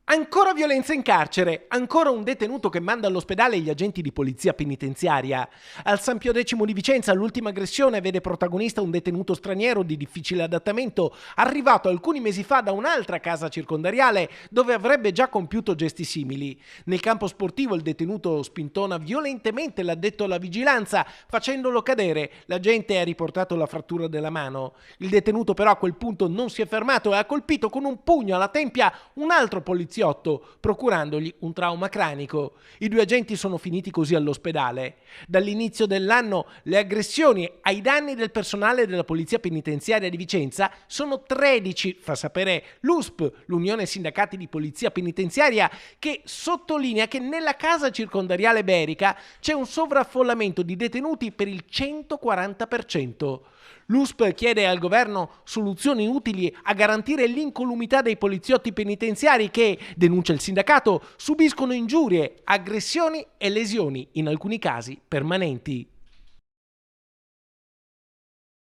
Ancora violenza in carcere, ancora un detenuto che manda all'ospedale gli agenti di polizia penitenziaria. Al San Pio X di Vicenza l'ultima aggressione vede protagonista un detenuto straniero di difficile adattamento, arrivato alcuni mesi fa da un'altra casa circondariale dove avrebbe già compiuto gesti simili. Nel campo sportivo il detenuto spintona violentemente l'addetto alla vigilanza, facendolo cadere. L'agente ha riportato la frattura della mano. Il detenuto però a quel punto non si è fermato e ha colpito con un pugno alla tempia un altro poliziotto, procurandogli un trauma cranico. I due agenti sono finiti così all'ospedale. Dall'inizio dell'anno le aggressioni ai danni del personale della Polizia Penitenziaria di Vicenza sono 13, fa sapere l'USP, l'Unione Sindacati di Polizia Penitenziaria, che sottolinea che nella casa circondariale Berica c'è un sovraffollamento di detenuti per il 140%. L'USP chiede al governo soluzioni utili a garantire l'incolumità dei poliziotti penitenziari che, denuncia il sindacato, subiscono ingiurie, aggressioni e lesioni, in alcuni casi permanenti.